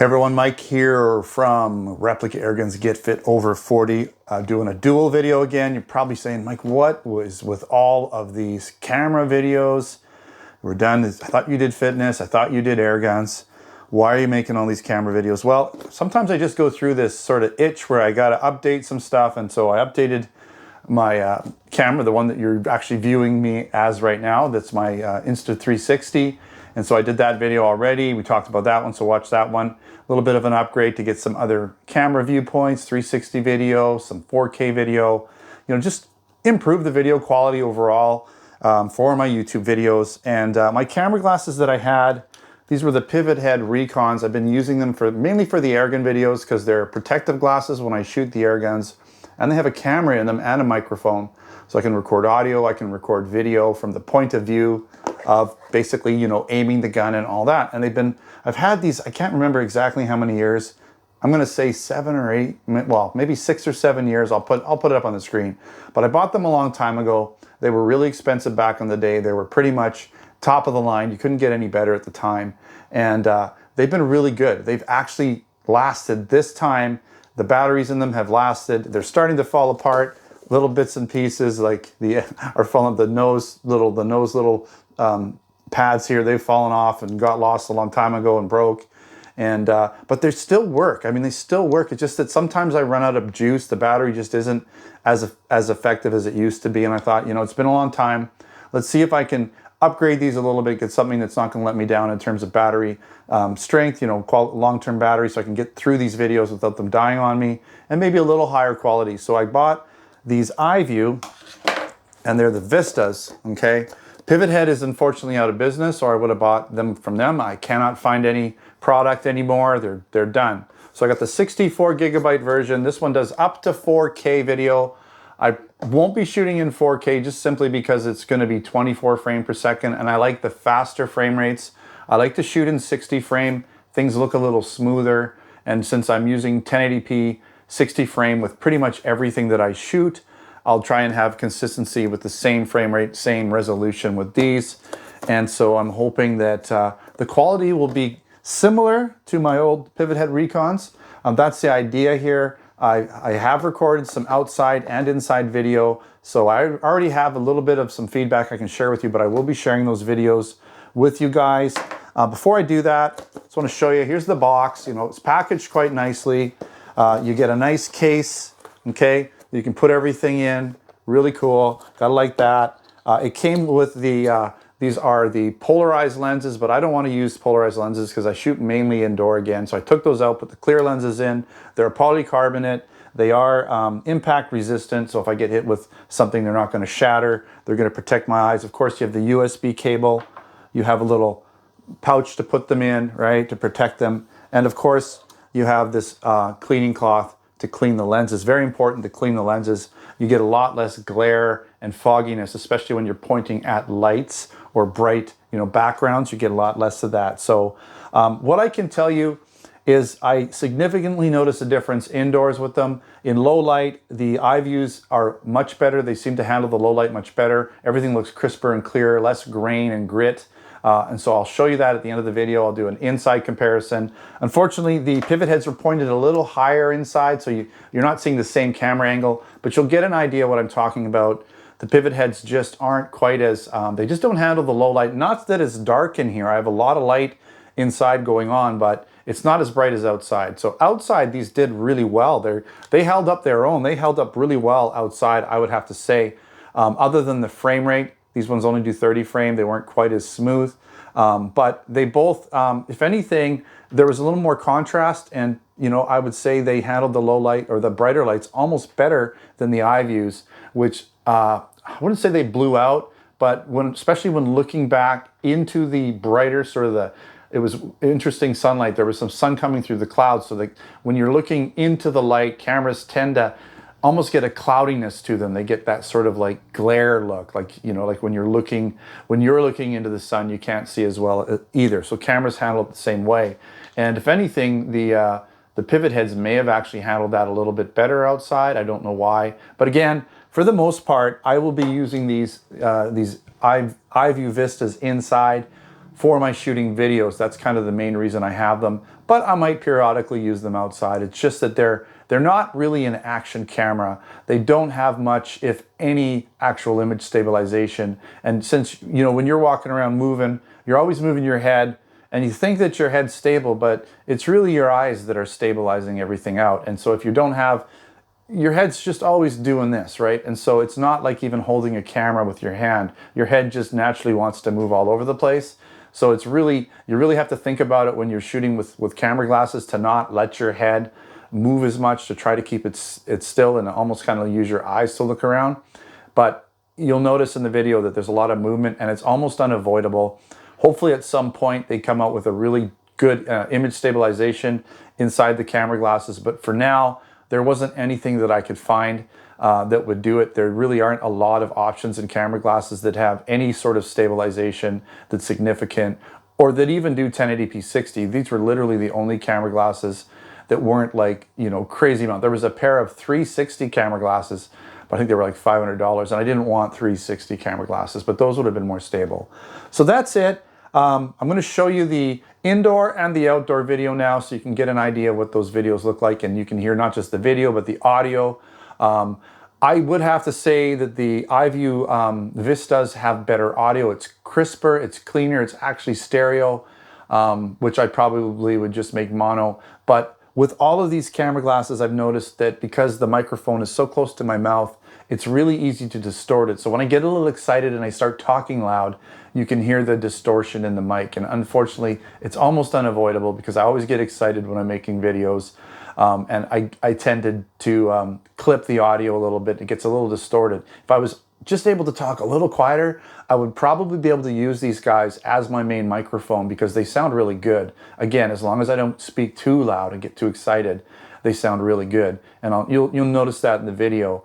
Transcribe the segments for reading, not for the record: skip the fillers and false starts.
Hey everyone, Mike here from Replica Airguns Get Fit Over 40, doing a dual video again. You're probably saying, Mike, what was with all of these camera videos? We're done. I thought you did fitness. I thought you did air guns. Why are you making all these camera videos? Well, sometimes I just go through this sort of itch where I got to update some stuff. And so I updated my camera, the one that you're actually viewing me as right now. That's my Insta360. And so I did that video already. We talked about that one, so watch that one. A little bit of an upgrade to get some other camera viewpoints, 360 video, some 4K video. You know, just improve the video quality overall for my YouTube videos. And my camera glasses that I had, these were the PivotHead Recons. I've been using them mainly for the airgun videos because they're protective glasses when I shoot the air guns. And they have a camera in them and a microphone. So I can record audio, I can record video from the point of view of basically, you know, aiming the gun and all that. And I've had these, I can't remember exactly how many years. I'm gonna say 7 or 8, well, maybe 6 or 7 years. I'll put it up on the screen. But I bought them a long time ago. They were really expensive back in the day. They were pretty much top of the line. You couldn't get any better at the time. And they've been really good. They've actually lasted this time. The batteries in them have lasted. They're starting to fall apart. Little bits and pieces like are falling. The nose little pads here, they've fallen off and got lost a long time ago and broke. And but they still work. I mean, they still work. It's just that sometimes I run out of juice. The battery just isn't as effective as it used to be. And I thought, you know, it's been a long time. Let's see if I can upgrade these a little bit, get something that's not going to let me down in terms of battery strength, you know, long-term battery, so I can get through these videos without them dying on me, and maybe a little higher quality. So I bought these iVUE, and they're the Vistas, okay? PivotHead is unfortunately out of business, or I would have bought them from them. I cannot find any product anymore. They're done. So I got the 64 gigabyte version. This one does up to 4K video. I won't be shooting in 4K just simply because it's going to be 24 frames per second, and I like the faster frame rates. I like to shoot in 60 frame. Things look a little smoother, and since I'm using 1080p 60 frame with pretty much everything that I shoot, I'll try and have consistency with the same frame rate, same resolution with these. And so I'm hoping that the quality will be similar to my old PivotHead Recons. That's the idea here. I have recorded some outside and inside video, so I already have a little bit of some feedback I can share with you, but I will be sharing those videos with you guys. Before I do that, I just want to show you, here's the box. You know, it's packaged quite nicely. You get a nice case, okay? You can put everything in, really cool. Gotta like that. It came with these are the polarized lenses, but I don't want to use polarized lenses because I shoot mainly indoor again. So I took those out, put the clear lenses in. They're polycarbonate. They are impact resistant, so if I get hit with something, they're not going to shatter. They're going to protect my eyes. Of course, you have the USB cable. You have a little pouch to put them in, right, to protect them. And of course, you have this cleaning cloth to clean the lenses. Very important to clean the lenses. You get a lot less glare and fogginess, especially when you're pointing at lights or bright, you know, backgrounds. You get a lot less of that. So what I can tell you is I significantly notice a difference indoors with them. In low light, the iVUEs are much better. They seem to handle the low light much better. Everything looks crisper and clearer, less grain and grit. And so I'll show you that at the end of the video. I'll do an inside comparison. Unfortunately, the pivot heads are pointed a little higher inside, so you're not seeing the same camera angle, but you'll get an idea what I'm talking about. The pivot heads just aren't quite as, they just don't handle the low light. Not that it's dark in here. I have a lot of light inside going on, but it's not as bright as outside. So outside, these did really well. They held up their own. They held up really well outside, I would have to say. Other than the frame rate, these ones only do 30 frame. They weren't quite as smooth. But they both, if anything, there was a little more contrast, and you know, I would say they handled the low light or the brighter lights almost better than the iVUEs, which I wouldn't say they blew out, but especially when looking back into the brighter sort of it was interesting sunlight. There was some sun coming through the clouds, so that when you're looking into the light, cameras tend to almost get a cloudiness to them. They get that sort of like glare look, like, you know, like when you're looking into the sun, you can't see as well either. So cameras handle it the same way. And if anything, the pivot heads may have actually handled that a little bit better outside. I don't know why, but again, for the most part, I will be using these iVUE Vistas inside for my shooting videos. That's kind of the main reason I have them. but I might periodically use them outside. It's just that they're not really an action camera. They don't have much, if any, actual image stabilization. And since, you know, when you're walking around moving, you're always moving your head, and you think that your head's stable, but it's really your eyes that are stabilizing everything out. And so if you don't have, your head's just always doing this, right? And so it's not like even holding a camera with your hand. Your head just naturally wants to move all over the place. So it's really, you really have to think about it when you're shooting with camera glasses, to not let your head move as much, to try to keep it still and almost kind of use your eyes to look around. But you'll notice in the video that there's a lot of movement, and it's almost unavoidable. Hopefully at some point they come out with a really good image stabilization inside the camera glasses. But for now, there wasn't anything that I could find that would do it. There really aren't a lot of options in camera glasses that have any sort of stabilization that's significant, or that even do 1080p 60. These were literally the only camera glasses that weren't like, you know, crazy amount. There was a pair of 360 camera glasses, but I think they were like $500, and I didn't want 360 camera glasses, but those would have been more stable. So that's it. I'm going to show you the indoor and the outdoor video now, so you can get an idea of what those videos look like, and you can hear not just the video but the audio. I would have to say that the iVUE Vistas have better audio. It's crisper, it's cleaner, it's actually stereo, which I probably would just make mono. But with all of these camera glasses, I've noticed that because the microphone is so close to my mouth, it's really easy to distort it. So when I get a little excited and I start talking loud, you can hear the distortion in the mic. And unfortunately, it's almost unavoidable because I always get excited when I'm making videos. And I tended to clip the audio a little bit. It gets a little distorted. If I was just able to talk a little quieter, I would probably be able to use these guys as my main microphone because they sound really good. Again, as long as I don't speak too loud and get too excited, they sound really good. And you'll notice that in the video.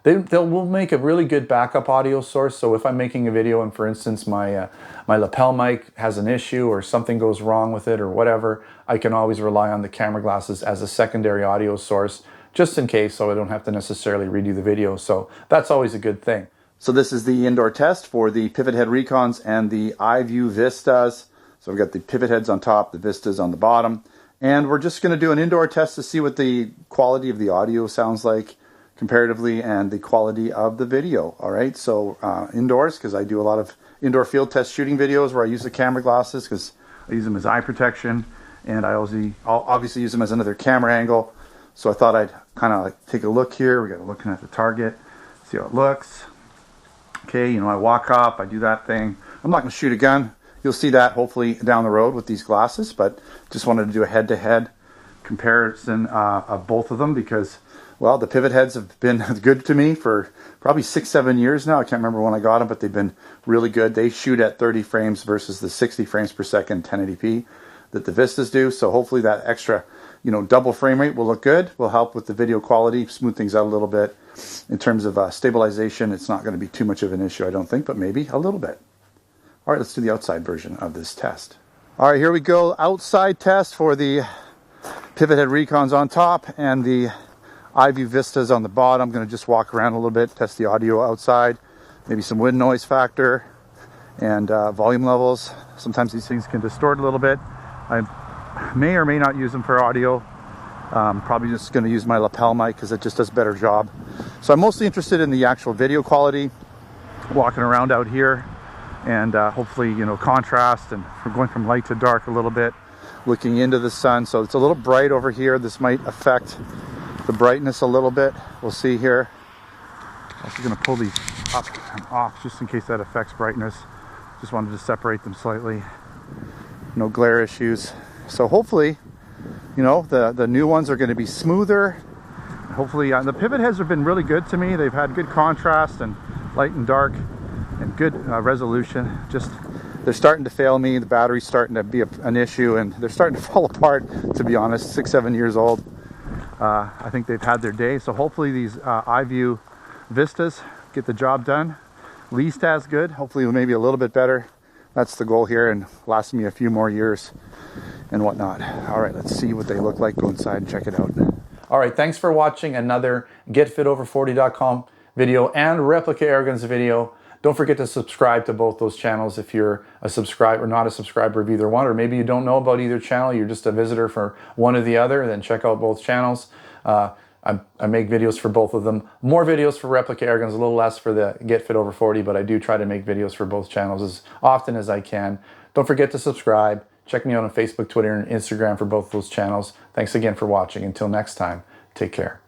We'll make a really good backup audio source. So if I'm making a video and, for instance, my lapel mic has an issue or something goes wrong with it or whatever, I can always rely on the camera glasses as a secondary audio source, just in case, so I don't have to necessarily redo the video. So that's always a good thing. So this is the indoor test for the PivotHead Recons and the iVUE Vistas. So we've got the PivotHeads on top, the Vistas on the bottom. And we're just going to do an indoor test to see what the quality of the audio sounds like comparatively and the quality of the video. All right, so indoors, because I do a lot of indoor field test shooting videos where I use the camera glasses because I use them as eye protection, and I'll obviously use them as another camera angle. So I thought I'd kind of like take a look here. We got looking at the target, see how it looks. Okay, you know, I walk up, I do that thing. I'm not going to shoot a gun. You'll see that hopefully down the road with these glasses, but just wanted to do a head-to-head comparison of both of them because, well, the PivotHeads have been good to me for probably 6-7 years now. I can't remember when I got them, but they've been really good. They shoot at 30 frames versus the 60 frames per second 1080p that the Vistas do. So hopefully that extra, you know, double frame rate will look good, will help with the video quality, smooth things out a little bit. In terms of stabilization, it's not going to be too much of an issue, I don't think, but maybe a little bit. All right, let's do the outside version of this test. All right, here we go. Outside test for the PivotHead Recons on top and the iVUE Vistas on the bottom. I'm going to just walk around a little bit, test the audio outside, maybe some wind noise factor and volume levels. Sometimes these things can distort a little bit. I may or may not use them for audio. Probably just going to use my lapel mic because it just does a better job. So I'm mostly interested in the actual video quality, walking around out here, and hopefully, you know, contrast, and we're going from light to dark a little bit, looking into the sun. So it's a little bright over here. This might affect the brightness a little bit. We'll see here. I'm also going to pull these up and off just in case that affects brightness. Just wanted to separate them slightly. No glare issues. So hopefully, you know, the new ones are going to be smoother. Hopefully, the PivotHeads have been really good to me. They've had good contrast and light and dark and good resolution. Just, they're starting to fail me. The battery's starting to be an issue, and they're starting to fall apart, to be honest. 6-7 years old. I think they've had their day. So hopefully these iVUE Vistas get the job done. At least as good. Hopefully maybe a little bit better. That's the goal here, and last me a few more years and whatnot. All right, let's see what they look like. Go inside and check it out. All right, thanks for watching another GetFitOver40.com video and Replica Airguns video. Don't forget to subscribe to both those channels if you're a subscriber or not a subscriber of either one, or maybe you don't know about either channel, you're just a visitor for one or the other, then check out both channels. I make videos for both of them. More videos for replica air guns, a little less for the Get Fit Over 40, but I do try to make videos for both channels as often as I can. Don't forget to subscribe. Check me out on Facebook, Twitter, and Instagram for both those channels. Thanks again for watching. Until next time, take care.